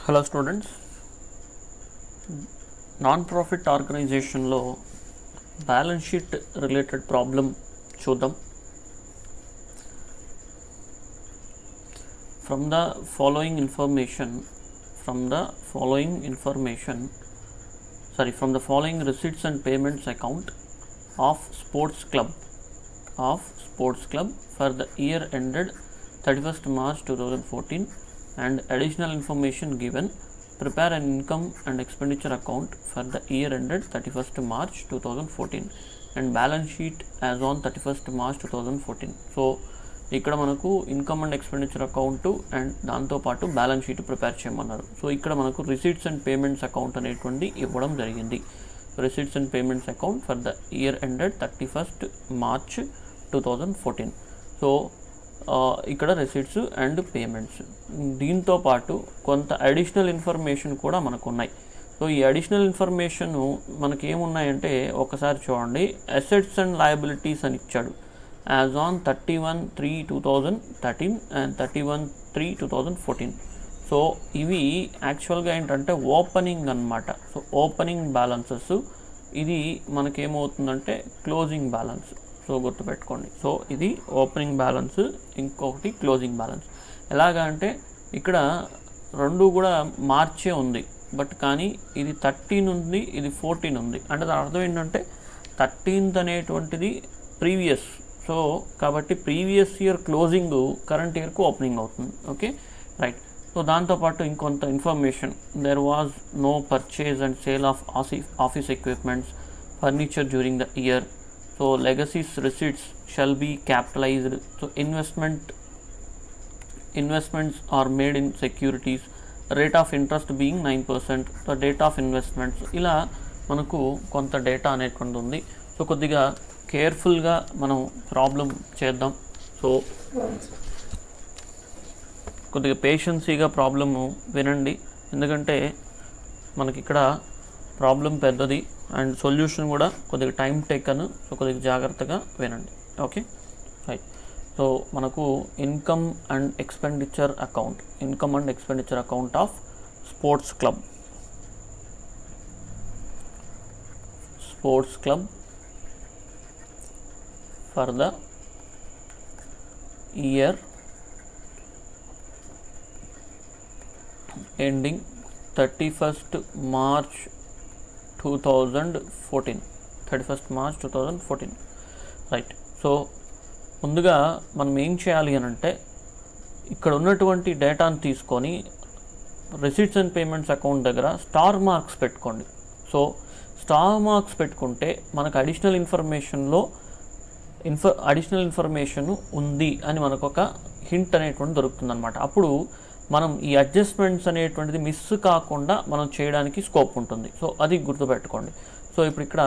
Hello students, non-profit organization lo balance sheet related problem చూద్దాం. From the following receipts and payments account of sports club for the year ended 31st March 2014 and additional information given, prepare an income and expenditure account for the year ended 31st March 2014 and balance sheet as on 31st March 2014. So ఇక్కడ మనకు income and expenditure account and దాంతోపాటు balance sheet prepare చేయమన్నారు. So ఇక్కడ మనకు receipts and payments account అనేటువంటి ఇవ్వడం జరిగింది. Receipts and payments account for the year ended 31st March 2014. So ఇక్కడ రిసీట్స్ అండ్ పేమెంట్స్, దీంతో పాటు కొంత అడిషనల్ ఇన్ఫర్మేషన్ కూడా మనకు ఉన్నాయి. సో ఈ అడిషనల్ ఇన్ఫర్మేషన్ మనకి ఏమున్నాయంటే ఒకసారి చూడండి. అసెట్స్ అండ్ లయబిలిటీస్ అని ఇచ్చాడు యాజ్ ఆన్ 31/3/2013 అండ్ 31/3/2014. సో ఇవి యాక్చువల్గా ఏంటంటే ఓపెనింగ్ అన్నమాట. సో ఓపెనింగ్ బ్యాలెన్సెస్, ఇది మనకేమవుతుందంటే క్లోజింగ్ బ్యాలెన్స్. సో గుర్తుపెట్టుకోండి. సో ఇది ఓపెనింగ్ బ్యాలెన్స్, ఇంకొకటి క్లోజింగ్ బ్యాలెన్స్. ఎలాగా అంటే ఇక్కడ రెండు కూడా మార్చే ఉంది, బట్ కానీ ఇది 13 ఉంది, ఇది 14 ఉంది. అంటే దాని అర్థం ఏంటంటే 13th అనేటువంటిది ప్రీవియస్. సో కాబట్టి ప్రీవియస్ ఇయర్ క్లోజింగ్ కరెంట్ ఇయర్కు ఓపెనింగ్ అవుతుంది. Okay, right. సో దాంతోపాటు ఇంకొంత information, there was no purchase and sale of office equipments furniture during the year. So legacies receipts shall be capitalized. So investments are made in securities, rate of interest being 9%, the date of investments. ఇలా మనకు కొంత data అనేటువంటి ఉంది. So కొద్దిగా కేర్ఫుల్గా మనం problem చేద్దాం. So కొద్దిగా పేషెన్సీగా ప్రాబ్లము వినండి, ఎందుకంటే మనకి ఇక్కడ ప్రాబ్లం పెద్దది అండ్ సొల్యూషన్ కూడా కొద్దిగా టైం టేకన్. సో కొద్దిగా జాగ్రత్తగా వినండి. Okay, right. సో మనకు income and expenditure account of sports club for the year ending 31st March 2014. Right. So ముందుగా మనం ఏం చేయాలి అని అంటే ఇక్కడ ఉన్నటువంటి డేటాను తీసుకొని రిసీట్స్ అండ్ పేమెంట్స్ అకౌంట్ దగ్గర స్టార్ మార్క్స్ పెట్టుకోండి. సో స్టార్ మార్క్స్ పెట్టుకుంటే మనకు అడిషనల్ ఇన్ఫర్మేషన్ ఉంది అని మనకు ఒక హింట్ అనేటువంటి దొరుకుతుంది అనమాట. అప్పుడు మనం ఈ అడ్జస్ట్మెంట్స్ అనేటువంటిది మిస్ కాకుండా మనం చేయడానికి స్కోప్ ఉంటుంది. సో అది గుర్తుపెట్టుకోండి. సో ఇప్పుడు ఇక్కడ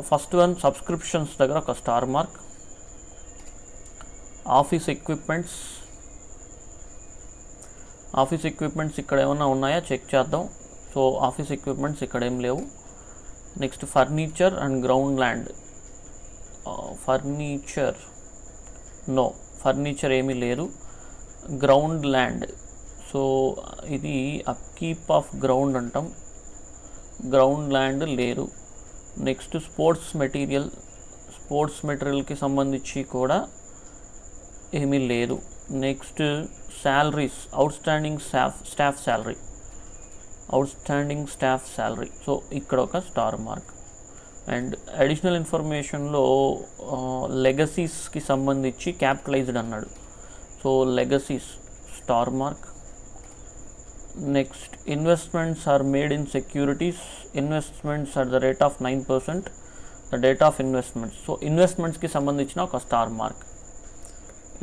ఫస్ట్ వన్ సబ్స్క్రిప్షన్స్ దగ్గర ఒక స్టార్ మార్క్. ఆఫీస్ ఎక్విప్మెంట్స్ ఇక్కడ ఏమన్నా ఉన్నాయా చెక్ చేద్దాం. సో ఆఫీస్ ఎక్విప్మెంట్స్ ఇక్కడ ఏం లేవు. Next furniture and ground land. Furniture ఏమీ లేదు. గ్రౌండ్ ల్యాండ్, సో ఇది అప్కీప్ ఆఫ్ గ్రౌండ్ అంటాం, గ్రౌండ్ ల్యాండ్ లేదు. నెక్స్ట్ స్పోర్ట్స్ మెటీరియల్కి సంబంధించి కూడా ఏమీ లేదు. Next salaries, outstanding staff salary. So ఇక్కడ ఒక స్టార్ మార్క్. అండ్ అడిషనల్ ఇన్ఫర్మేషన్లో లెగసీస్కి సంబంధించి క్యాపిటలైజ్డ్ అన్నాడు. So legacies star mark. Next investments are made in securities, investments at the rate of 9%, the date of investments. So ఇన్వెస్ట్మెంట్స్కి సంబంధించిన ఒక star mark,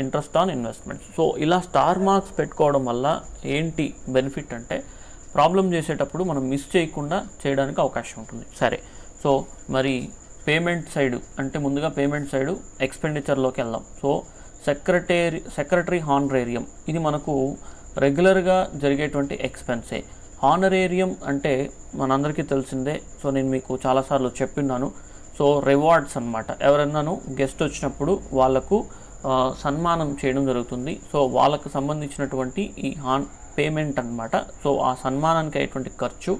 interest on investments. So ఇలా star marks పెట్టుకోవడం వల్ల ఏంటి బెనిఫిట్ అంటే ప్రాబ్లం చేసేటప్పుడు మనం మిస్ చేయకుండా చేయడానికి అవకాశం ఉంటుంది. సరే, సో మరి పేమెంట్ సైడ్ అంటే ముందుగా పేమెంట్ సైడు ఎక్స్పెండిచర్లోకి వెళ్దాం. సో సెక్రటరీ హానరేరియం, ఇది మనకు రెగ్యులర్గా జరిగేటువంటి ఎక్స్పెన్సే. హానరేరియం అంటే మనందరికీ తెలిసిందే. సో నేను మీకు చాలాసార్లు చెప్పిన్నాను. సో రివార్డ్స్ అన్నమాట. ఎవరైనాను గెస్ట్ వచ్చినప్పుడు వాళ్ళకు సన్మానం చేయడం జరుగుతుంది. సో వాళ్ళకు సంబంధించినటువంటి ఈ పేమెంట్ అనమాట. సో ఆ సన్మానానికి అయ్యేటువంటి ఖర్చు,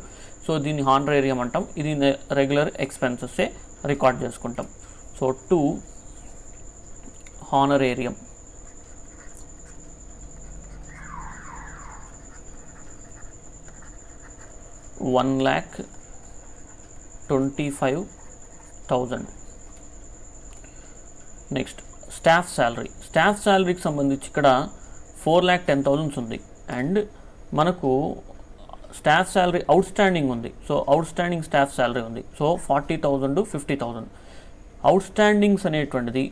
సో దీన్ని హానరేరియం అంటాం. ఇది రెగ్యులర్ ఎక్స్పెన్సెస్సే రికార్డ్ చేసుకుంటాం. So 2 honorarium. $1,25,000. Next staff salary. Staff శాలరీకి సంబంధించి ఇక్కడ 4,10,000 ఉంది. అండ్ మనకు స్టాఫ్ శాలరీ అవుట్ స్టాండింగ్ ఉంది. So outstanding staff salary ఉంది. So 40,000 to 50,000. అవుట్ స్టాండింగ్స్ అనేటువంటిది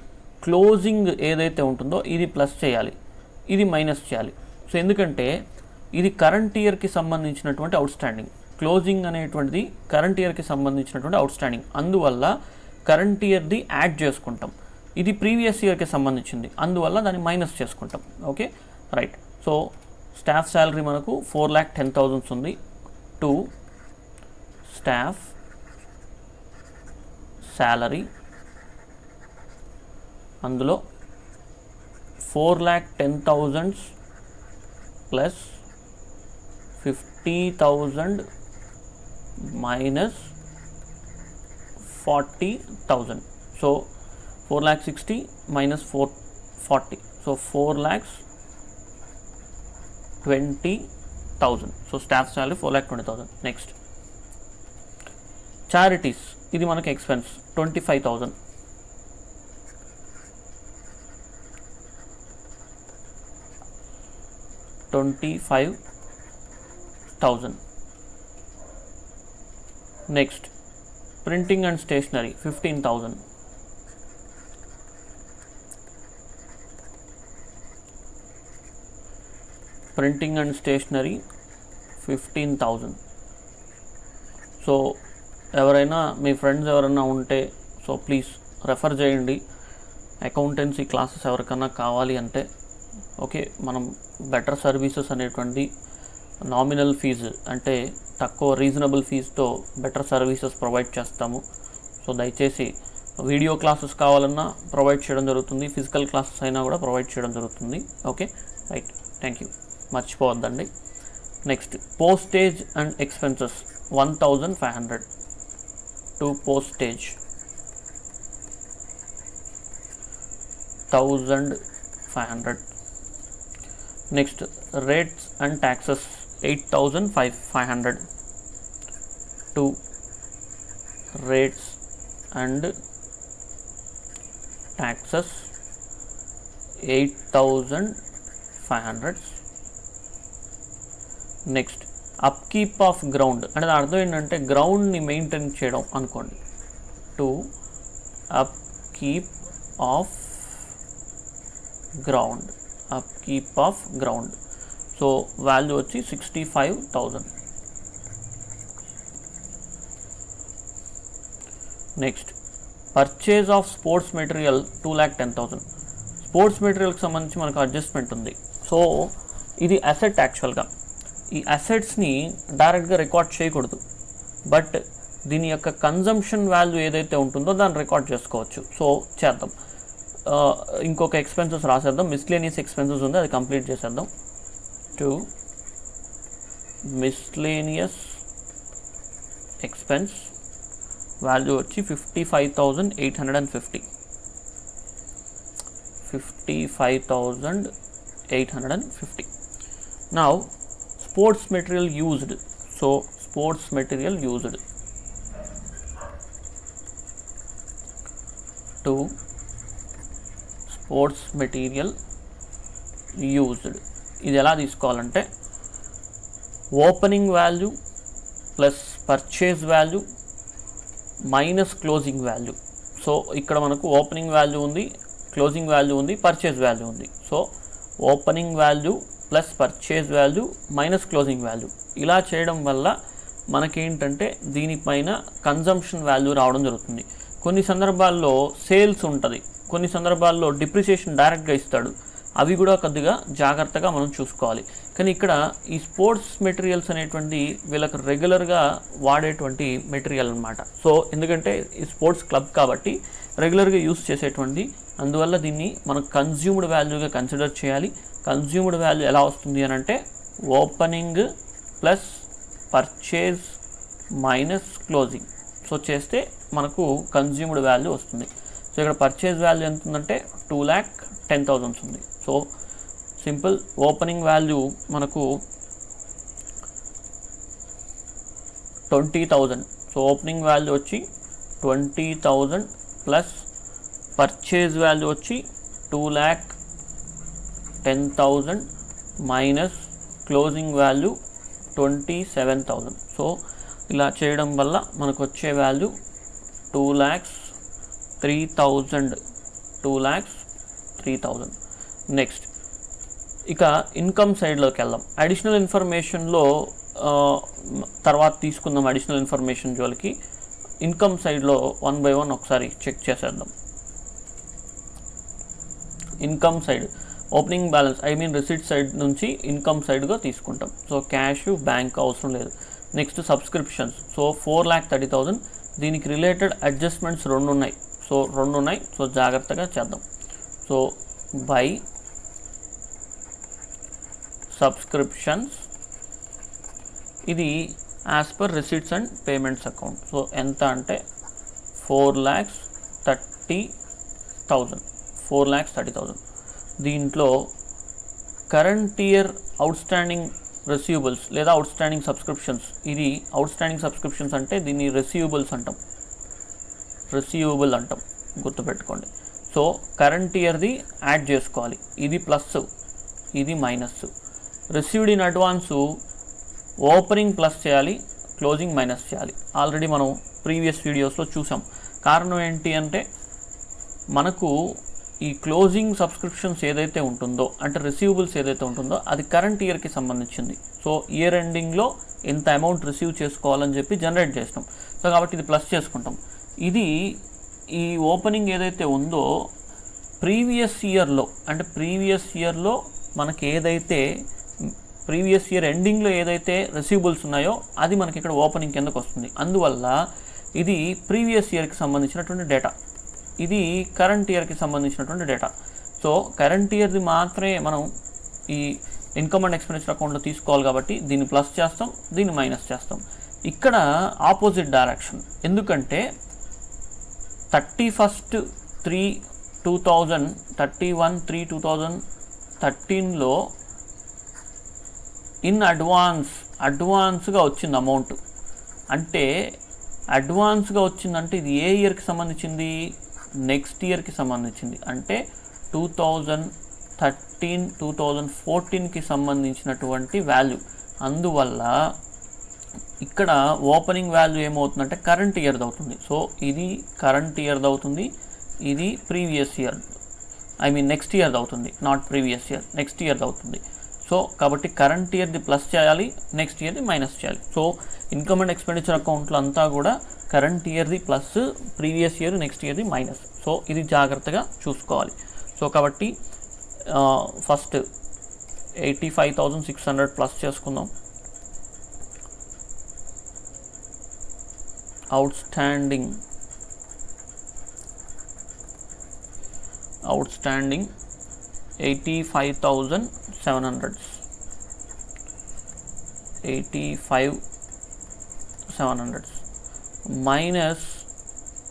క్లోజింగ్ ఏదైతే ఉంటుందో ఇది ప్లస్ చేయాలి, ఇది మైనస్ చేయాలి. సో ఎందుకంటే ఇది కరెంట్ ఇయర్కి సంబంధించినటువంటి అవుట్ స్టాండింగ్, క్లోజింగ్ అనేటువంటిది కరెంట్ ఇయర్కి సంబంధించినటువంటి అవుట్ స్టాండింగ్, అందువల్ల కరెంట్ ఇయర్ది యాడ్ చేసుకుంటాం. ఇది ప్రీవియస్ ఇయర్కి సంబంధించింది, అందువల్ల దాన్ని మైనస్ చేసుకుంటాం. Okay, right. So staff salary మనకు 4,10,000 ఉంది. 2 స్టాఫ్ శాలరీ, అందులో 4,10,000 plus 50,000 minus 40,000. So 4,60,000 minus 440. So 4,20,000. So staff salary 4,20,000. Next, charities. ఇది మనకి expense 25,000. Next, printing and stationery 15,000. Printing and stationery 15,000. So ఎవరైనా మీ ఫ్రెండ్స్ ఎవరైనా ఉంటే సో ప్లీజ్ రెఫర్ చేయండి. అకౌంటెన్సీ క్లాసెస్ ఎవరికైనా కావాలి అంటే ఓకే, మనం బెటర్ సర్వీసెస్ అనేటువంటి నామినల్ ఫీజు అంటే తక్కువ రీజనబుల్ ఫీజుతో బెటర్ సర్వీసెస్ ప్రొవైడ్ చేస్తాము. సో దయచేసి వీడియో క్లాసెస్ కావాలన్నా ప్రొవైడ్ చేయడం జరుగుతుంది, ఫిజికల్ క్లాసెస్ అయినా కూడా ప్రొవైడ్ చేయడం జరుగుతుంది. Okay, right, thank you. మర్చిపోవద్దండి. Next, postage and expenses 1,500 to postage 1,500. Next, rates and taxes 8,500 to rates and taxes 8,500. Next, upkeep of ground అంటే దాని అర్థం ఏంటంటే గ్రౌండ్ని మెయింటైన్ చేయడం అనుకోండి. To upkeep of ground, upkeep of ground. So value వచ్చి 65,000. Next, purchase of sports material 2,10,000. Sports మెటీరియల్కి సంబంధించి మనకు అడ్జస్ట్మెంట్ ఉంది. సో ఇది అసెట్. యాక్చువల్గా ఈ అసెట్స్ని డైరెక్ట్గా రికార్డ్ చేయకూడదు, బట్ దీని యొక్క కన్జంప్షన్ వాల్యూ ఏదైతే ఉంటుందో దాన్ని రికార్డ్ చేసుకోవచ్చు. సో చేద్దాం. ఇంకొక ఎక్స్పెన్సెస్ రాసేద్దాం. మిస్లేనియస్ ఎక్స్పెన్సెస్ ఉంది, అది కంప్లీట్ చేసేద్దాం. టు మిస్లేనియస్ ఎక్స్పెన్స్ వాల్యూ వచ్చి 55,850. 55,850. Now sports material used. So sports material used to sports material used. ఇది ఎలా తీసుకోవాలంటే opening value plus purchase value minus closing value. So ఇక్కడ మనకు ఓపెనింగ్ వాల్యూ ఉంది, క్లోజింగ్ వాల్యూ ఉంది, పర్చేజ్ వాల్యూ ఉంది. So opening value plus purchase value minus closing value. ఇలా చేయడం వల్ల మనకేంటంటే దీనిపైన కన్జంప్షన్ వాల్యూ రావడం జరుగుతుంది. కొన్ని సందర్భాల్లో సేల్స్ ఉంటుంది, కొన్ని సందర్భాల్లో డిప్రిసియేషన్ డైరెక్ట్గా ఇస్తాడు. అవి కూడా కొద్దిగా జాగ్రత్తగా మనం చూసుకోవాలి. కానీ ఇక్కడ ఈ స్పోర్ట్స్ మెటీరియల్స్ అనేటువంటి వీళ్ళకి రెగ్యులర్గా వాడేటువంటి మెటీరియల్ అనమాట. సో ఎందుకంటే ఈ స్పోర్ట్స్ క్లబ్ కాబట్టి రెగ్యులర్గా యూస్ చేసేటువంటి, అందువల్ల దీన్ని మనం కన్జ్యూమ్డ్ వాల్యూగా కన్సిడర్ చేయాలి. కన్జ్యూమ్డ్ వాల్యూ ఎలా వస్తుంది అని అంటే opening plus purchase minus closing. So చేస్తే మనకు కన్జ్యూమ్డ్ వాల్యూ వస్తుంది. సో ఇక్కడ పర్చేజ్ వాల్యూ ఎంత ఉందంటే 2,10,000 ఉంది. సో సింపుల్, ఓపెనింగ్ వాల్యూ మనకు 20,000. సో ఓపెనింగ్ వాల్యూ వచ్చి 20,000 ప్లస్ పర్చేజ్ వాల్యూ వచ్చి 2,10,000 మైనస్ క్లోజింగ్ వాల్యూ 27,000. సో ఇలా చేయడం వల్ల మనకు వచ్చే వాల్యూ 2,03,000. 2,03,000. నెక్స్ట్ ఇక ఇన్కమ్ సైడ్లోకి వెళ్దాం. అడిషనల్ ఇన్ఫర్మేషన్లో తర్వాత తీసుకుందాం. అడిషనల్ ఇన్ఫర్మేషన్ జోలికి ఇన్కమ్ సైడ్లో 1 by 1 ఒకసారి చెక్ చేసేద్దాం. Income side opening balance receipt side నుంచి ఇన్కమ్ సైడ్గా తీసుకుంటాం. సో క్యాష్, బ్యాంక్ అవసరం లేదు. Next subscriptions. సో 4,30,000. దీనికి రిలేటెడ్ అడ్జస్ట్మెంట్స్ 2 ఉన్నాయి. సో జాగ్రత్తగా చేద్దాం. సో బై సబ్స్క్రిప్షన్స్, ఇది as per receipts and payments account. So ఎంత అంటే 4,30,000. 4,30,000. దీంట్లో కరెంట్ ఇయర్ అవుట్స్టాండింగ్ రిసీవబుల్స్ లేదా అవుట్స్టాండింగ్ సబ్స్క్రిప్షన్స్. ఇది అవుట్స్టాండింగ్ సబ్స్క్రిప్షన్స్ అంటే దీన్ని రిసీవబుల్ అంటాం, గుర్తుపెట్టుకోండి. సో కరెంట్ ఇయర్ది యాడ్ చేసుకోవాలి. ఇది ప్లస్, ఇది minus. Received in advance opening plus చేయాలి, క్లోజింగ్ మైనస్ చేయాలి. ఆల్రెడీ మనం ప్రీవియస్ వీడియోస్లో చూసాం. కారణం ఏంటి అంటే మనకు ఈ క్లోజింగ్ సబ్స్క్రిప్షన్స్ ఏదైతే ఉంటుందో, అంటే రిసీవబుల్స్ ఏదైతే ఉంటుందో అది కరెంట్ ఇయర్కి సంబంధించింది. సో ఇయర్ ఎండింగ్లో ఎంత అమౌంట్ రిసీవ్ చేసుకోవాలని చెప్పి జనరేట్ చేస్తాం. సో కాబట్టి ఇది ప్లస్ చేసుకుంటాం. ఇది ఈ ఓపెనింగ్ ఏదైతే ఉందో ప్రీవియస్ ఇయర్లో మనకి ఏదైతే ప్రీవియస్ ఇయర్ ఎండింగ్లో ఏదైతే రిసీవబుల్స్ ఉన్నాయో అది మనకి ఇక్కడ ఓపెనింగ్ కిందకు వస్తుంది. అందువల్ల ఇది ప్రీవియస్ ఇయర్కి సంబంధించినటువంటి డేటా, ఇది కరెంట్ ఇయర్కి సంబంధించినటువంటి డేటా. సో కరెంట్ ఇయర్ది మాత్రమే మనం ఈ ఇన్కమ్ అండ్ ఎక్స్పెండిచర్ అకౌంట్లో తీసుకోవాలి కాబట్టి దీన్ని ప్లస్ చేస్తాం, దీన్ని మైనస్ చేస్తాం. ఇక్కడ ఆపోజిట్ డైరెక్షన్. ఎందుకంటే 31/3/2013లో ఇన్ అడ్వాన్స్గా వచ్చింది అమౌంట్. అంటే అడ్వాన్స్గా వచ్చిందంటే ఇది ఏ ఇయర్కి సంబంధించింది? నెక్స్ట్ ఇయర్కి సంబంధించింది. అంటే 2013-2014కి సంబంధించినటువంటి వాల్యూ. అందువల్ల ఇక్కడ ఓపెనింగ్ వాల్యూ ఏమవుతుందంటే కరెంట్ ఇయర్ది అవుతుంది. సో ఇది కరెంట్ ఇయర్ది అవుతుంది, ఇది ప్రీవియస్ ఇయర్ నెక్స్ట్ ఇయర్ది అవుతుంది, నాట్ ప్రీవియస్ ఇయర్, నెక్స్ట్ ఇయర్ది అవుతుంది. సో కాబట్టి కరెంట్ ఇయర్ది ప్లస్ చేయాలి, నెక్స్ట్ ఇయర్ది మైనస్ చేయాలి. సో ఇన్కమ్ అండ్ ఎక్స్పెండిచర్ అకౌంట్లో అంతా కూడా కరెంట్ ఇయర్ది ప్లస్, ప్రీవియస్ ఇయర్, నెక్స్ట్ ఇయర్ది మైనస్. సో ఇది జాగ్రత్తగా చూసుకోవాలి. సో కాబట్టి ఫస్ట్ 85,600 ప్లస్ చేసుకుందాం. అవుట్స్టాండింగ్ 85,700. 85,700 మైనస్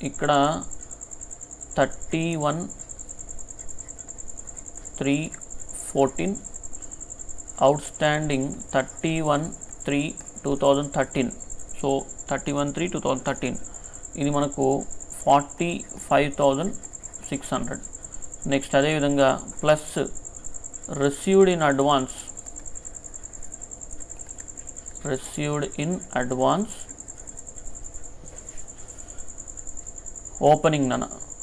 ఇక్కడ 31,314. అవుట్స్టాండింగ్ 31/3/2013. సో 31/3/2013 ఇది మనకు 45,600. నెక్స్ట్ అదేవిధంగా plus received in advance opening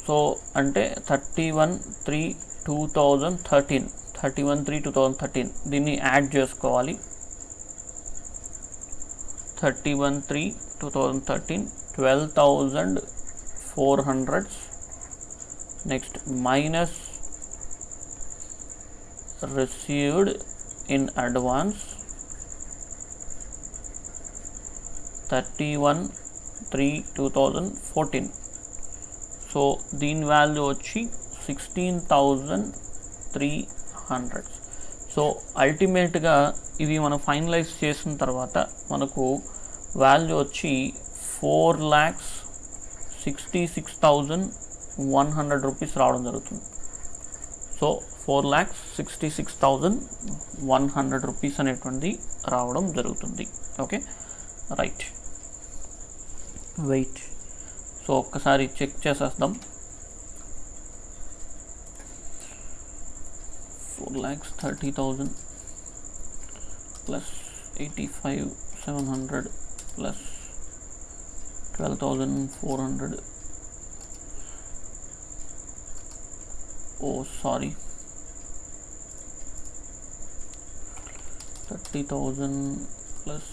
so అంటే 31/3/2013 దీన్ని యాడ్ చేసుకోవాలి. 31/3/2013 12,400. Next minus received in advance 31/3/2014. So దీని వాల్యూ వచ్చి 16,300. సో అల్టిమేట్గా ఇది మనం ఫైనలైజ్ చేసిన తర్వాత మనకు వాల్యూ వచ్చి 4,66,100 రూపీస్ రావడం జరుగుతుంది. సో 4,66,100 రూపీస్ అనేటువంటిది రావడం జరుగుతుంది. Okay, right, wait. సో ఒక్కసారి చెక్ చేసేద్దాం. 4,30,000 plus 85,700 plus 12,400. Sorry, 30,000 plus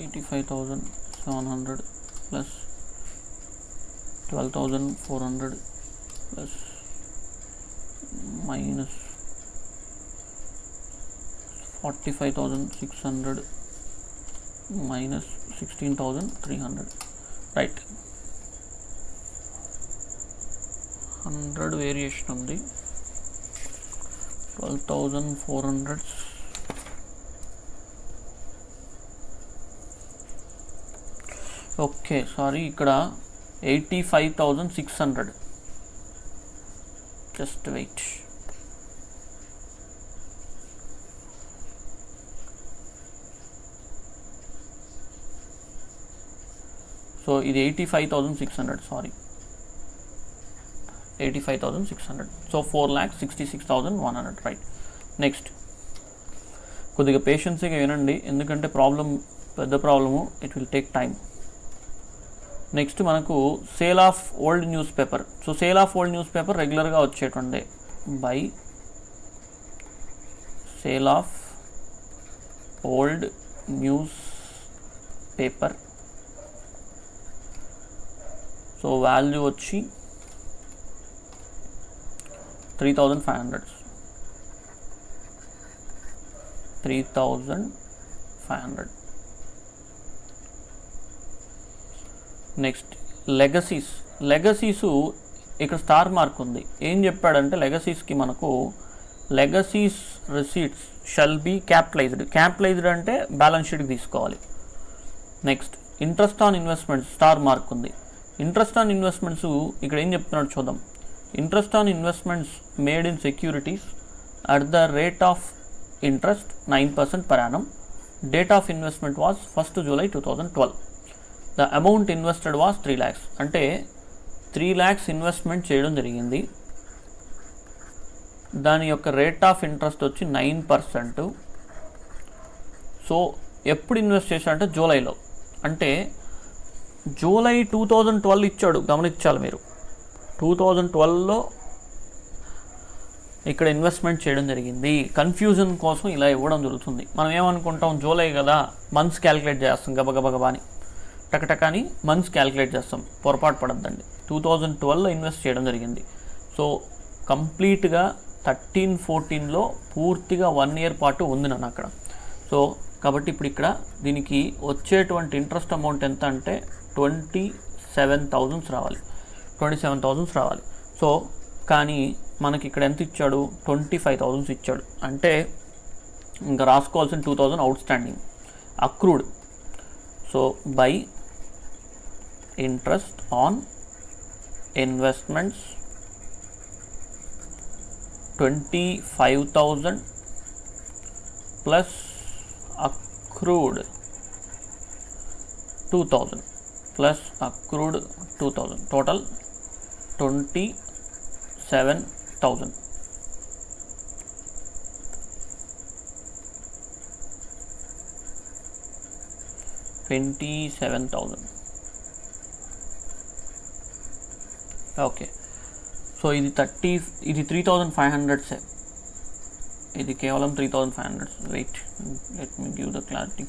85,700 plus 12,400 plus minus 45,600 minus 16,300. Right, 100 variation ఉంది. 12,400 ఓకే, సారీ, ఇక్కడ 85,600. Just wait. సో ఇది 85,600, సారీ, 85,600. సో 4,66,100. రైట్, నెక్స్ట్ కొద్దిగా పేషెన్సీగా వినండి, ఎందుకంటే పెద్ద problem, it will take time. Next మనకు sale of old newspaper. So sale of old newspaper రెగ్యులర్గా వచ్చేటువంటి by sale of old newspaper. So value వచ్చి 3,500. 3,500. Next legacies ఇక్కడ star mark ఉంది. ఏం చెప్పాడంటే లెగసీస్కి మనకు legacies receipts shall be capitalized అంటే బ్యాలెన్స్ షీట్కి తీసుకోవాలి. Next interest on investments star mark ఉంది. ఇంట్రెస్ట్ ఆన్ ఇన్వెస్ట్మెంట్స్ ఇక్కడ ఏం చెప్తున్నాడు చూద్దాం. Interest on investments made in securities at the rate of interest 9% per annum. Date of investment was 1st July 2012. The amount invested was 3 lakhs. అంటే 3 lakhs investment చేయడం జరిగింది. దాని యొక్క రేట్ ఆఫ్ ఇంట్రెస్ట్ వచ్చి 9%. సో ఎప్పుడు ఇన్వెస్ట్ చేశాడంటే జూలైలో. అంటే జూలై 2012 ఇచ్చాడు, గమనించాలి మీరు. 2012లో ఇక్కడ ఇన్వెస్ట్మెంట్ చేయడం జరిగింది. కన్ఫ్యూజన్ కోసం ఇలా ఇవ్వడం జరుగుతుంది. మనం ఏమనుకుంటాం, జూలై కదా, మంత్స్ క్యాలిక్యులేట్ చేస్తాం గబగబగబాని, టకటకాని మంత్స్ క్యాలిక్యులేట్ చేస్తాం. పొరపాటు పడద్దండి. 2012లో ఇన్వెస్ట్ చేయడం జరిగింది. సో కంప్లీట్గా 13-14లో పూర్తిగా 1 year పాటు ఉంది నన్ను అక్కడ. సో కాబట్టి ఇప్పుడు ఇక్కడ దీనికి వచ్చేటువంటి ఇంట్రెస్ట్ అమౌంట్ ఎంత అంటే 27,000 రావాలి. 27,000 రావాలి. సో కానీ మనకి ఇక్కడ ఎంత ఇచ్చాడు, 25,000 ఇచ్చాడు. అంటే ఇంకా రాసుకోవాల్సిన 2,000 outstanding accrued. So by interest on investments 25,000 plus accrued 2,000 plus accrued 2,000, total 27,000. Okay. So ఇది 3,500. ఇది కేవలం 3,500. Wait, let me give the clarity.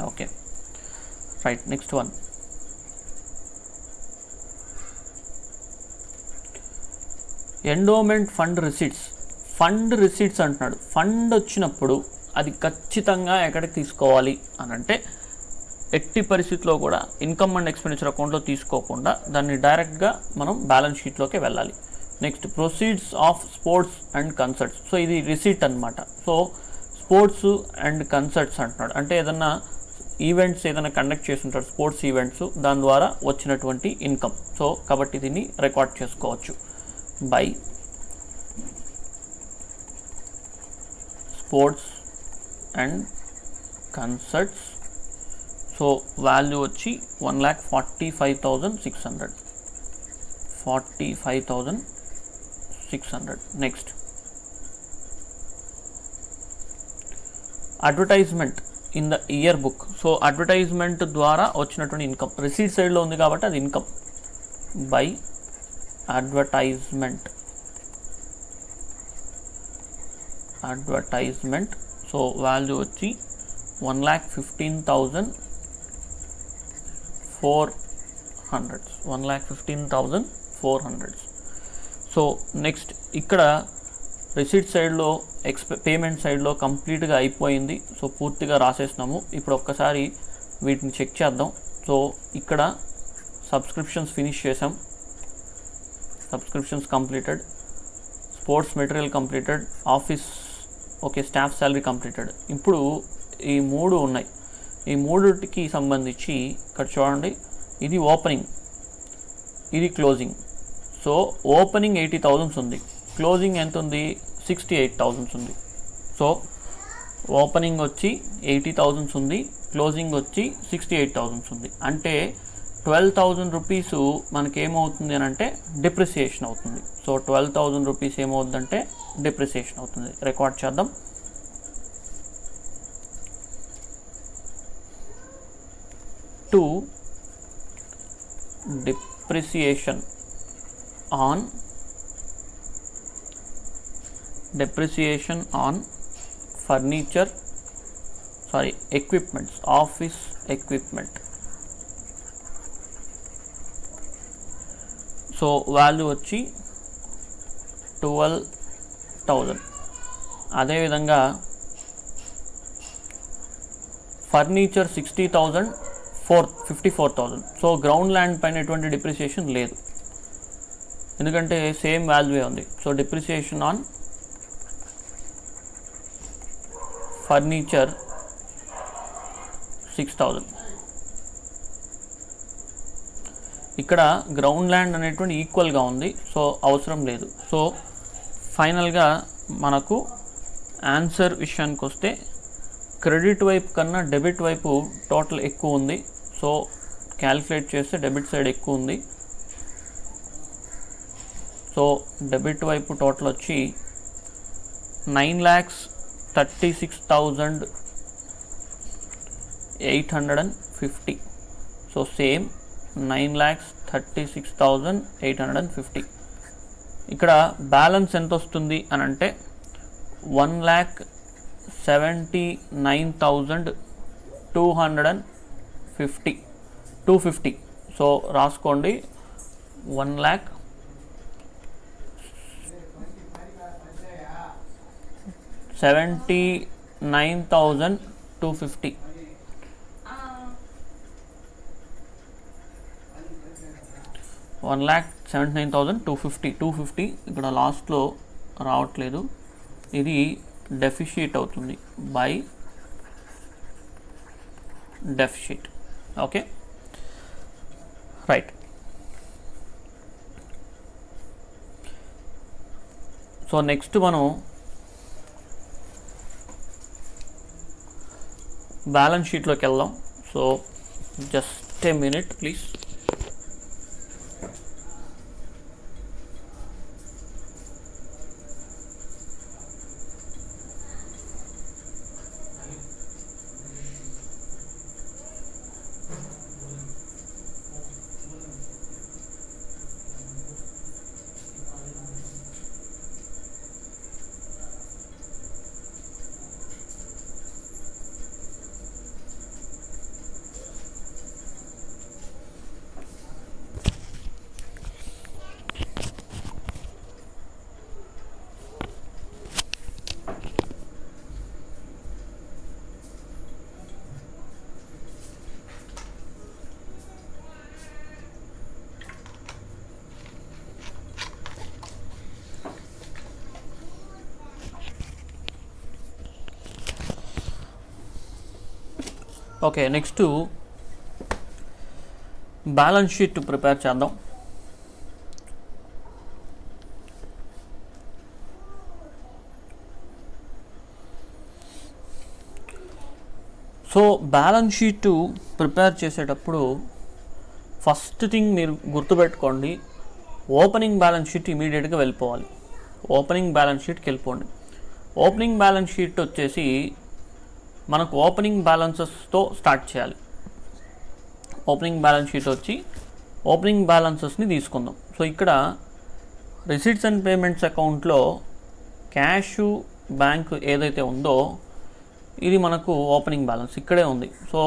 Okay, right. Next one, endowment fund receipts. Fund receipts అంటున్నాడు. ఫండ్ వచ్చినప్పుడు అది ఖచ్చితంగా ఎక్కడికి తీసుకోవాలి అని అంటే ఎట్టి పరిస్థితిలో కూడా ఇన్కమ్ అండ్ ఎక్స్పెండిచర్ అకౌంట్లో తీసుకోకుండా దాన్ని డైరెక్ట్గా మనం బ్యాలెన్స్ షీట్లోకి వెళ్ళాలి. Next proceeds of sports and concerts. So ఇది రిసీట్ అనమాట. సో స్పోర్ట్స్ అండ్ కన్సర్ట్స్ అంటున్నాడు, అంటే ఏదన్నా ఈవెంట్స్ ఏదైనా కండక్ట్ చేస్తుంటారు, స్పోర్ట్స్ ఈవెంట్స్, దాని ద్వారా వచ్చినటువంటి ఇన్కమ్. సో కాబట్టి దీన్ని రికార్డ్ చేసుకోవచ్చు by sports and concerts. So value వచ్చి 1,45,600. 45,600. Next advertisement in the year book. So advertisement ద్వారా వచ్చినటువంటి ఇన్కమ్ రిసీట్ సైడ్లో ఉంది కాబట్టి అది income by advertisement. So value వచ్చి 1,15,400. 1,15,400. సో నెక్స్ట్ ఇక్కడ రిసీట్ సైడ్లో పేమెంట్ సైడ్లో కంప్లీట్గా అయిపోయింది. సో పూర్తిగా రాసేసినాము. ఇప్పుడు ఒక్కసారి వీటిని చెక్ చేద్దాం. సో ఇక్కడ సబ్స్క్రిప్షన్స్ ఫినిష్ చేసాం, subscriptions completed, sports material completed, office okay, staff salary completed. ఇప్పుడు ఈ మూడు ఉన్నాయి. ఈ మూడుకి సంబంధించి ఇక్కడ చూడండి, ఇది ఓపెనింగ్, ఇది క్లోజింగ్. సో ఓపెనింగ్ 80,000 ఉంది, క్లోజింగ్ ఎంత ఉంది 68,000 ఉంది. సో ఓపెనింగ్ వచ్చి 80,000 ఉంది, క్లోజింగ్ వచ్చి 68,000 ఉంది. అంటే 12,000 రూపీస్ మనకేమవుతుంది అని అంటే డిప్రిసియేషన్ అవుతుంది. సో 12,000 రూపీస్ ఏమవుతుందంటే డిప్రిసియేషన్ అవుతుంది. రికార్డ్ చేద్దాం. To depreciation on furniture, equipments, office equipment. So value వచ్చి 12,000. అదేవిధంగా ఫర్నిచర్ 60,000, 54,000. సో గ్రౌండ్ ల్యాండ్ పైన ఎటువంటి డిప్రిసియేషన్ లేదు, ఎందుకంటే సేమ్ వాల్యూ ఉంది. So depreciation on furniture 6,000. ఇక్కడ గ్రౌండ్ ల్యాండ్ అనేటువంటి ఈక్వల్గా ఉంది, సో అవసరం లేదు. సో ఫైనల్గా మనకు ఆన్సర్ విషయానికి వస్తే క్రెడిట్ వైపు కన్నా డెబిట్ వైపు టోటల్ ఎక్కువ ఉంది. సో క్యాలిక్యులేట్ చేస్తే డెబిట్ సైడ్ ఎక్కువ ఉంది. సో డెబిట్ వైపు టోటల్ వచ్చి 9,36,850. So same 9,36,850. ఇక్కడ బ్యాలెన్స్ ఎంత వస్తుంది అని అంటే 1,79,250. సో రాసుకోండి, 1,79,250. 1,79,250. ఇక్కడ లాస్ట్లో రావట్లేదు, ఇది డెఫిషిట్ అవుతుంది by deficit. Okay, right. So next మనం బ్యాలెన్స్ షీట్లోకి వెళ్దాం. So just a minute please. Okay, next balance sheet prepare చేద్దాం. సో బ్యాలెన్స్ షీట్ ప్రిపేర్ చేసేటప్పుడు ఫస్ట్ థింగ్ మీరు గుర్తుపెట్టుకోండి, ఓపెనింగ్ బ్యాలెన్స్ షీట్ ఇమీడియట్గా వెళ్ళిపోవాలి. ఓపెనింగ్ బ్యాలెన్స్ షీట్కి వెళ్ళిపోండి. ఓపెనింగ్ బ్యాలెన్స్ షీట్ వచ్చేసి మనకు ఓపెనింగ్ బ్యాలెన్సెస్తో స్టార్ట్ చేయాలి. ఓపెనింగ్ బ్యాలెన్స్ షీట్ వచ్చి ఓపెనింగ్ బ్యాలెన్సెస్ని తీసుకుందాం. సో ఇక్కడ రిసీట్స్ అండ్ పేమెంట్స్ అకౌంట్లో క్యాష్ బ్యాంక్ ఏదైతే ఉందో ఇది మనకు ఓపెనింగ్ బ్యాలెన్స్ ఇక్కడే ఉంది. సో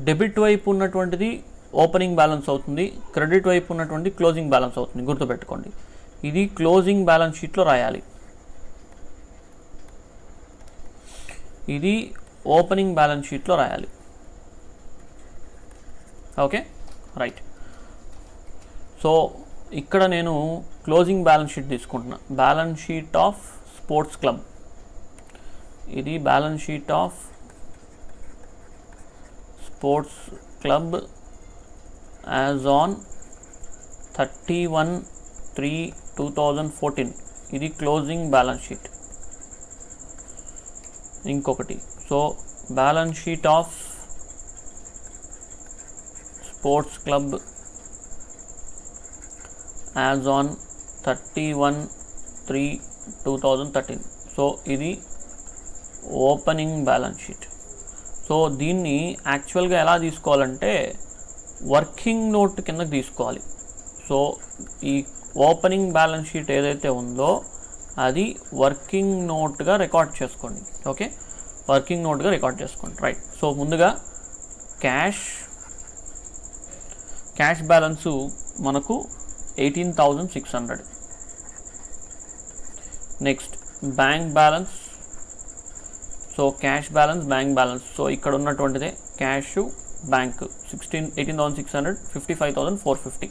డెబిట్ వైపు ఉన్నటువంటిది ఓపెనింగ్ బ్యాలెన్స్ అవుతుంది, క్రెడిట్ వైపు ఉన్నటువంటి క్లోజింగ్ బ్యాలెన్స్ అవుతుంది. గుర్తుపెట్టుకోండి, ఇది క్లోజింగ్ బ్యాలెన్స్ షీట్లో రాయాలి, ఇది ఓపెనింగ్ బ్యాలెన్స్ షీట్లో రాయాలి. Okay, right. సో ఇక్కడ నేను క్లోజింగ్ బ్యాలెన్స్ షీట్ తీసుకుంటున్నా. Balance sheet of sports club, ఇది balance sheet of sports club as on 31/3/2014, ఇది క్లోజింగ్ బ్యాలెన్స్ షీట్. ఇంకొకటి, so balance sheet of sports club as on 31/3/2013, so ఇది opening balance sheet. So దీన్ని యాక్చువల్గా ఎలా తీసుకోవాలంటే working note కిందకి తీసుకోవాలి. సో ఈ ఓపెనింగ్ బ్యాలెన్స్ షీట్ ఏదైతే ఉందో అది వర్కింగ్ నోట్గా రికార్డ్ చేసుకోండి. ఓకే, వర్కింగ్ నోట్గా రికార్డ్ చేసుకోండి, రైట్. సో ముందుగా క్యాష్ బ్యాలెన్సు మనకు 18,600. Next bank balance, so cash balance, bank balance, so ఇక్కడ ఉన్నటువంటిదే క్యాష్ బ్యాంక్ 18,600, 55,450,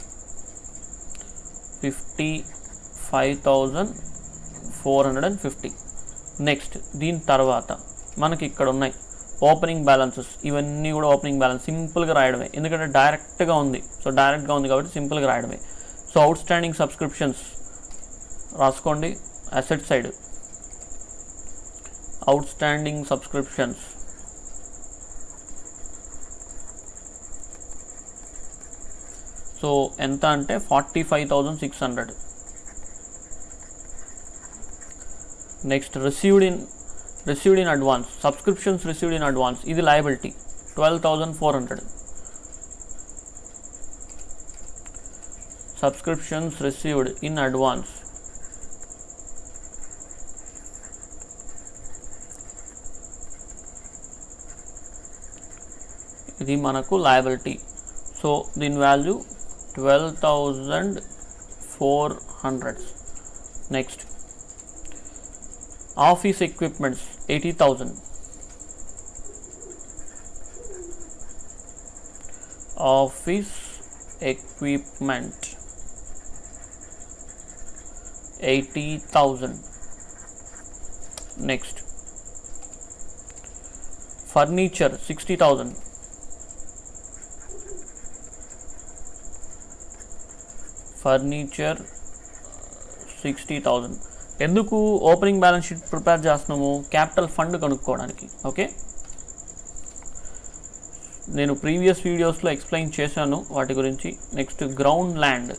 55,450. నెక్స్ట్ దీని తర్వాత మనకి ఇక్కడ ఉన్నాయి ఓపెనింగ్ బ్యాలెన్సెస్, ఇవన్నీ కూడా ఓపెనింగ్ బ్యాలెన్స్ సింపుల్గా రాయడమే, ఎందుకంటే డైరెక్ట్గా ఉంది. సో డైరెక్ట్గా ఉంది కాబట్టి సింపుల్గా రాయడమే. సో అవుట్ స్టాండింగ్ సబ్స్క్రిప్షన్స్ రాసుకోండి, asset side outstanding subscriptions so ఎంత అంటే 45,600. Next received in advance, subscriptions received in advance, ఇది liability 12,400. Subscriptions received in advance ఇది మనకు లయబిలిటీ. సో దీని value 12,400. Next office equipments 80,000. Office equipment 80,000. Next furniture 60,000. Furniture 60,000. ఎందుకు opening balance sheet prepare చేస్తున్నాము? Capital fund కనుక్కోవడానికి. Okay, నేను previous వీడియోస్లో explain చేశాను వాటి గురించి. Next ground land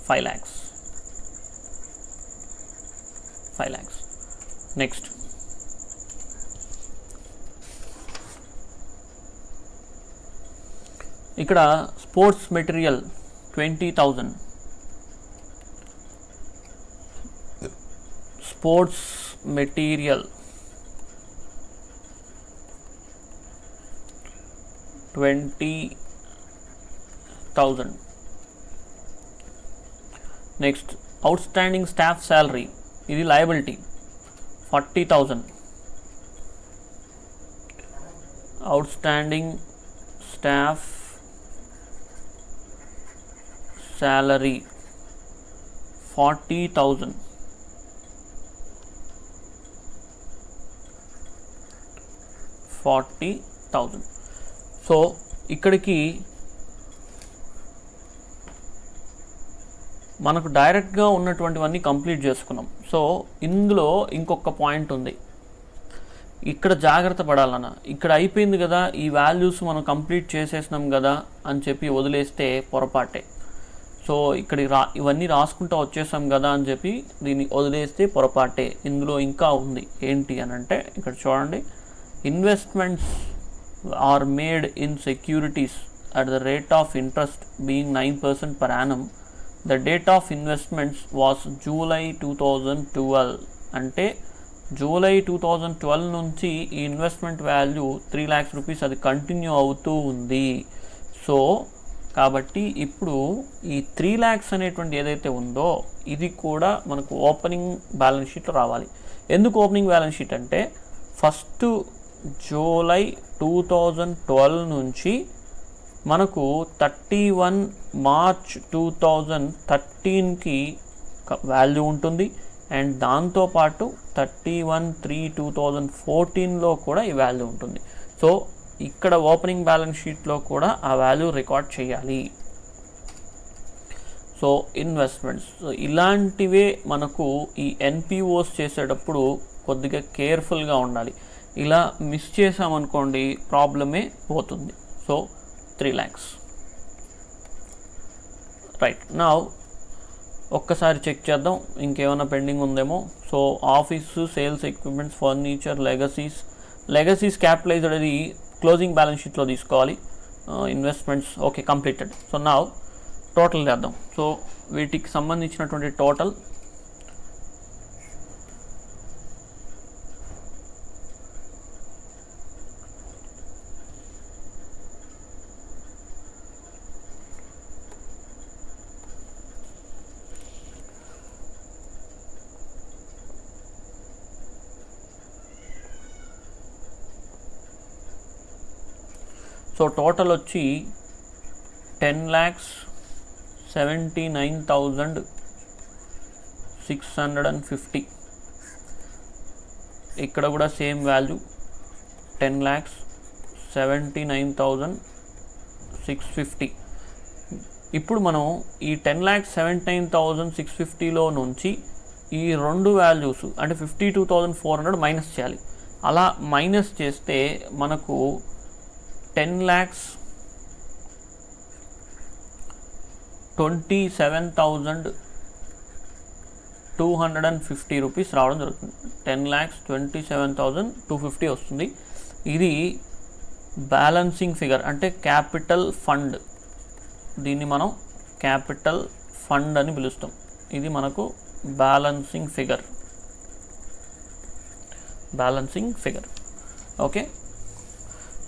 5 lakhs. Next ఇక్కడ sports material 20,000. Sports material 20,000. Next outstanding staff salary, ఇది liability 40,000. Outstanding staff salary 40,000. 40,000. So ఇక్కడికి మనకు డైరెక్ట్గా ఉన్నటువంటివన్నీ కంప్లీట్ చేసుకున్నాం. సో ఇందులో ఇంకొక పాయింట్ ఉంది, ఇక్కడ జాగ్రత్త పడాలన్న. ఇక్కడ అయిపోయింది కదా, ఈ వాల్యూస్ మనం కంప్లీట్ చేసేసినాం కదా అని చెప్పి వదిలేస్తే పొరపాటే. సో ఇక్కడికి ఇవన్నీ రాసుకుంటూ వచ్చేసాం కదా అని చెప్పి దీన్ని వదిలేస్తే పొరపాటే. ఇందులో ఇంకా ఉంది, ఏంటి అని అంటే ఇక్కడ చూడండి, investments are made in securities at the rate of interest being 9% per annum. The date of investments was July 2012. అంటే జూలై 2012 నుంచి ఈ ఇన్వెస్ట్మెంట్ వాల్యూ 3 lakhs రూపీస్ అది కంటిన్యూ అవుతూ ఉంది. సో కాబట్టి ఇప్పుడు ఈ 3 lakhs అనేటువంటి ఏదైతే ఉందో ఇది కూడా మనకు ఓపెనింగ్ బ్యాలెన్స్ షీట్లో రావాలి. ఎందుకు ఓపెనింగ్ బ్యాలెన్స్ షీట్ అంటే ఫస్ట్ జూలై 2012 నుంచి మనకు 31 మార్చ్ 2013కి వాల్యూ ఉంటుంది. అండ్ దాంతోపాటు 31/3/2014లో కూడా ఈ వాల్యూ ఉంటుంది. సో ఇక్కడ ఓపెనింగ్ బ్యాలెన్స్ షీట్లో కూడా ఆ వాల్యూ రికార్డ్ చేయాలి. సో ఇన్వెస్ట్మెంట్స్ ఇలాంటివే మనకు ఈ ఎన్పిఓస్ చేసేటప్పుడు కొద్దిగా కేర్ఫుల్గా ఉండాలి. ఇలా మిస్ చేసామనుకోండి ప్రాబ్లమే పోతుంది. So 3 lakhs. రైట్, నా ఒక్కసారి చెక్ చేద్దాం ఇంకేమైనా పెండింగ్ ఉందేమో. So office, sales equipments, furniture, legacies capitalised అది క్లోజింగ్ బ్యాలెన్స్ షీట్లో తీసుకోవాలి. Investments okay completed. సో నా టోటల్ చేద్దాం. సో వీటికి సంబంధించినటువంటి టోటల్ టోటల్ వచ్చి 10,79,650. ఇక్కడ కూడా సేమ్ వాల్యూ 10,79,650. ఇప్పుడు మనం ఈ 10,79,650లో నుంచి ఈ రెండు వాల్యూస్ అంటే 52,400 మైనస్ చేయాలి. అలా మైనస్ చేస్తే మనకు 10,27,250 రూపీస్ రావడం జరుగుతుంది. 10,27,250 వస్తుంది. ఇది బ్యాలెన్సింగ్ ఫిగర్ అంటే క్యాపిటల్ ఫండ్. దీన్ని మనం క్యాపిటల్ ఫండ్ అని పిలుస్తాం. ఇది మనకు బ్యాలెన్సింగ్ ఫిగర్. ఓకే,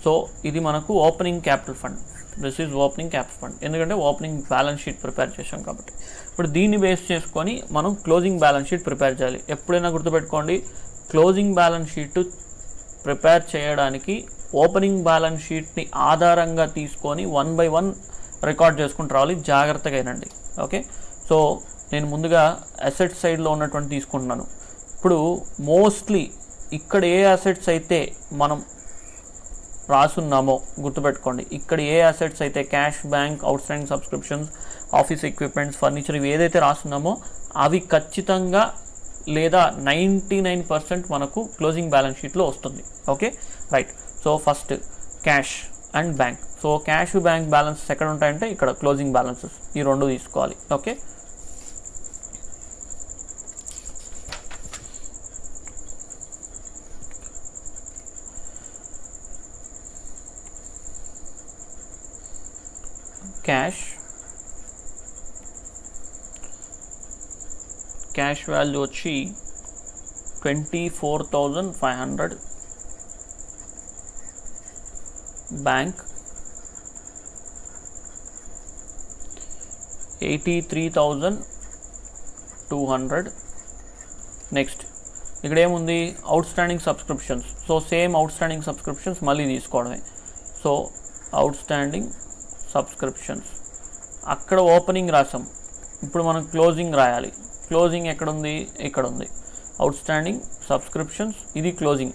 సో ఇది మనకు opening capital fund. This is opening capital fund, ఎందుకంటే ఓపెనింగ్ బ్యాలెన్స్ షీట్ ప్రిపేర్ చేసాం కాబట్టి. ఇప్పుడు దీన్ని బేస్ చేసుకొని మనం క్లోజింగ్ బ్యాలెన్స్ షీట్ ప్రిపేర్ చేయాలి. ఎప్పుడైనా గుర్తుపెట్టుకోండి, క్లోజింగ్ బ్యాలెన్స్ షీట్ ప్రిపేర్ చేయడానికి ఓపెనింగ్ బ్యాలెన్స్ షీట్ని ఆధారంగా తీసుకొని 1 by 1 రికార్డ్ చేసుకుంటూ రావాలి. జాగ్రత్తగా అయినండి. ఓకే, సో నేను ముందుగా అసెట్ సైడ్లో ఉన్నటువంటి తీసుకుంటున్నాను. ఇప్పుడు మోస్ట్లీ ఇక్కడ ఏ అసెట్స్ అయితే మనం రాసున్నామో గుర్తుపెట్టుకోండి. ఇక్కడ ఏ అసెట్స్ అయితే cash, bank, out standing subscriptions, office equipments, furniture ఇవి ఏదైతే రాస్తున్నామో అవి ఖచ్చితంగా లేదా 99% మనకు క్లోజింగ్ బ్యాలెన్స్ షీట్లో వస్తుంది. Okay right. So first cash and bank. So cash, bank balance ఎక్కడ ఉంటాయంటే ఇక్కడ క్లోజింగ్ బ్యాలెన్సెస్ ఈ రెండు తీసుకోవాలి. ఓకే, క్యాష్ వాల్యూ వచ్చి 24,500. బ్యాంక్ 83,200. నెక్స్ట్ ఇక్కడ ఏముంది, out standing subscriptions. So same out standing subscriptions మళ్ళీ తీసుకోవడమే. సో అవుట్ స్టాండింగ్ సబ్స్క్రిప్షన్స్ అక్కడ ఓపెనింగ్ రాసాం, ఇప్పుడు మనం క్లోజింగ్ రాయాలి. క్లోజింగ్ ఎక్కడుంది, ఇక్కడ ఉంది. అవుట్ స్టాండింగ్ సబ్స్క్రిప్షన్స్, ఇది క్లోజింగ్.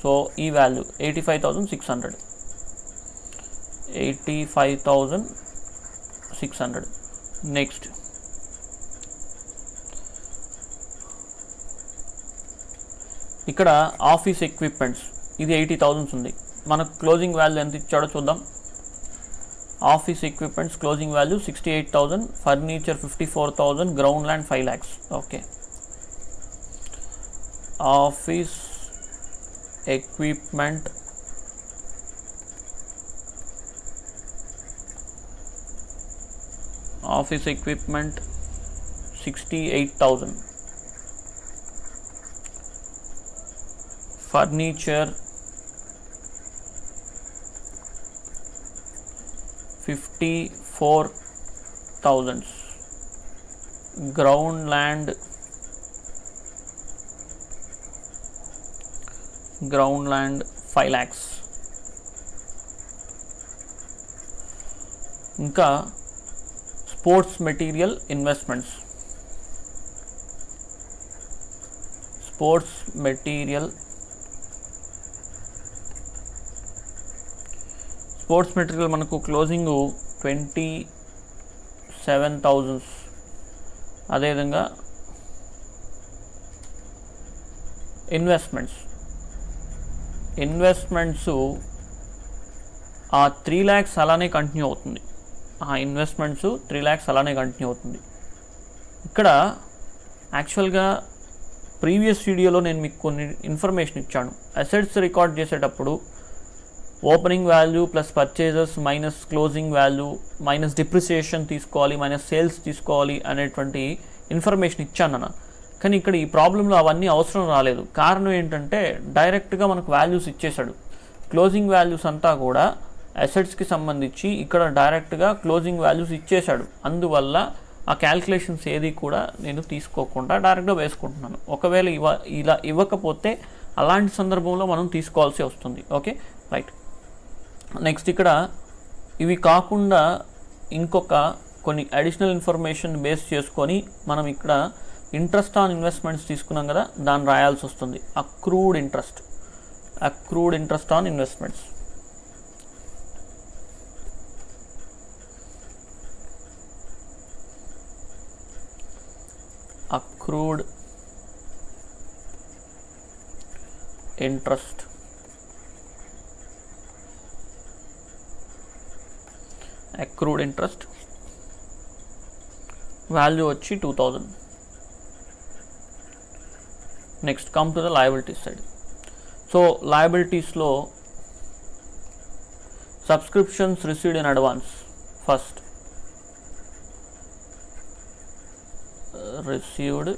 సో సో ఈ వాల్యూ 85,600. 85,600. నెక్స్ట్ ఇక్కడ ఆఫీస్ ఎక్విప్మెంట్స్ ఇది 80,000 ఉంది. మనకు క్లోజింగ్ వాల్యూ ఎంత ఇచ్చాడో చూద్దాం. Office equipments closing value 68,000, furniture 54,000, ground land 5 lakhs. Okay, office equipment office equipment 68,000, furniture 54,000, ground land 5 lakhs. ఇంకా sports material investments, sports material మనకు క్లోజింగ్ 27,000. అదేవిధంగా ఇన్వెస్ట్మెంట్స్ ఆ 3 lakhs అలానే కంటిన్యూ అవుతుంది. ఆ ఇన్వెస్ట్మెంట్స్ 3 lakhs అలానే కంటిన్యూ అవుతుంది. ఇక్కడ యాక్చువల్గా ప్రీవియస్ వీడియోలో నేను మీకు కొన్ని ఇన్ఫర్మేషన్ ఇచ్చాను. అసెట్స్ రికార్డ్ చేసేటప్పుడు opening value plus purchases minus closing value minus depreciation తీసుకోవాలి, మైనస్ సేల్స్ తీసుకోవాలి అనేటువంటి ఇన్ఫర్మేషన్ ఇచ్చాను అన్న. కానీ ఇక్కడ ఈ ప్రాబ్లంలో అవన్నీ అవసరం రాలేదు. కారణం ఏంటంటే డైరెక్ట్గా మనకు వాల్యూస్ ఇచ్చేశాడు. క్లోజింగ్ వాల్యూస్ అంతా కూడా అసెట్స్కి సంబంధించి ఇక్కడ డైరెక్ట్గా క్లోజింగ్ వాల్యూస్ ఇచ్చేశాడు. అందువల్ల ఆ క్యాల్కులేషన్స్ ఏది కూడా నేను తీసుకోకుండా డైరెక్ట్గా వేసుకుంటున్నాను. ఒకవేళ ఇలా ఇవ్వకపోతే అలాంటి సందర్భంలో మనం తీసుకోవాల్సి వస్తుంది. Okay, right. నెక్స్ట్ ఇక్కడ ఇవి కాకుండా ఇంకొక కొన్ని అడిషనల్ ఇన్ఫర్మేషన్ బేస్ చేసుకొని మనం ఇక్కడ ఇంట్రెస్ట్ ఆన్ ఇన్వెస్ట్మెంట్స్ తీసుకున్నాం కదా, దాన్ని రాయాల్సి వస్తుంది. Accrued interest on investments. Accrued interest value వచ్చి 2,000. Next come to the liabilities side. So లయబిలిటీస్లో subscriptions received in advance. First received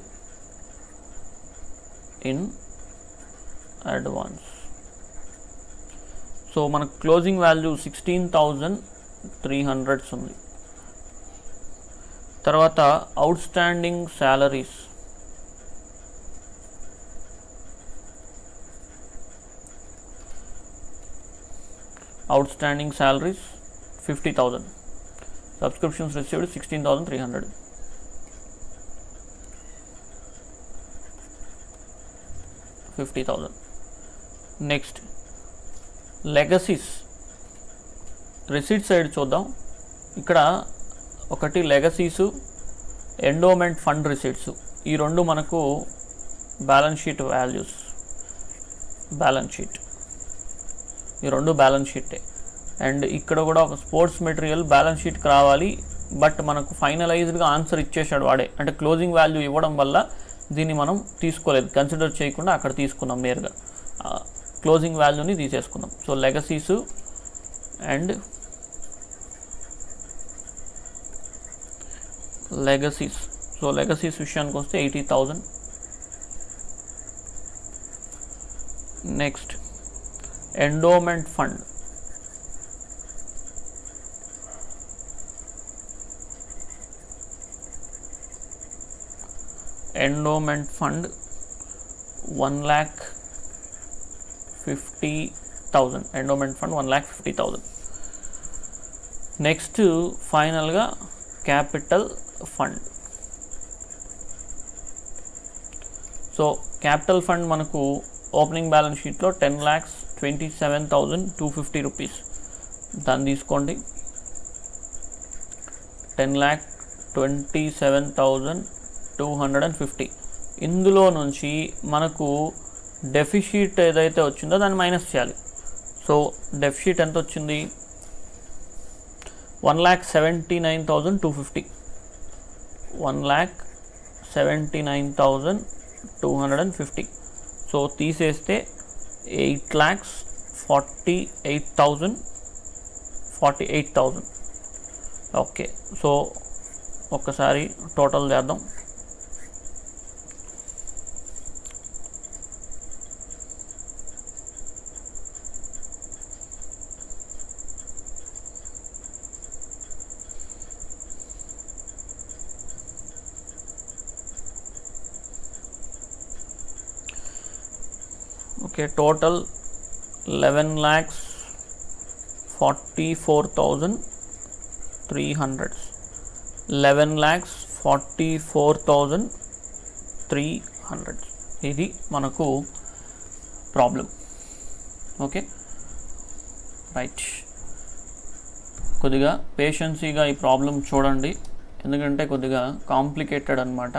in advance. So మనకు క్లోజింగ్ వాల్యూ 16,300 ఉంది. తర్వాత outstanding salaries, outstanding salaries 50,000. Subscriptions received 16,300. Next legacies receipt side చూద్దాం. ఇక్కడ ఒకటి లెగసీసు, endowment fund receipts, ఈ రెండు మనకు బ్యాలెన్స్ షీట్ వాల్యూస్. ఈ రెండు బ్యాలెన్స్ షీటే. అండ్ ఇక్కడ కూడా ఒక స్పోర్ట్స్ మెటీరియల్ బ్యాలెన్స్ షీట్కి రావాలి, బట్ మనకు ఫైనలైజ్డ్గా ఆన్సర్ ఇచ్చేసాడు వాడే. అంటే క్లోజింగ్ వాల్యూ ఇవ్వడం వల్ల దీన్ని మనం తీసుకోలేదు, కన్సిడర్ చేయకుండా అక్కడ తీసుకున్నాం, నేరుగా క్లోజింగ్ వాల్యూని తీసేసుకున్నాం. So legacies and legacies. So legacies విషయానికి వస్తే 80,000. Next endowment fund. Endowment fund 1,50,000. Endowment fund 1,50,000. Next ఫైనల్గా capital fund. So capital fund మనకు ఓపెనింగ్ బ్యాలెన్స్ షీట్లో 10,27,250 రూపీస్ దాన్ని తీసుకోండి. 10,27,250. ఇందులో నుంచి మనకు డెఫిషిట్ ఏదైతే వచ్చిందో దాన్ని మైనస్ చేయాలి. సో డెఫిషిట్ ఎంత వచ్చింది? 1,79,250. 1,79,250. సో తీసేస్తే 8,48,000. ఓకే, సో ఒక్కసారి టోటల్ చేద్దాం. Okay, total 11,44,300. 11,44,300 ఇది మనకు ప్రాబ్లం. Okay, right. కొద్దిగా పేషెన్సీగా ఈ ప్రాబ్లం చూడండి, ఎందుకంటే కొద్దిగా కాంప్లికేటెడ్ అనమాట.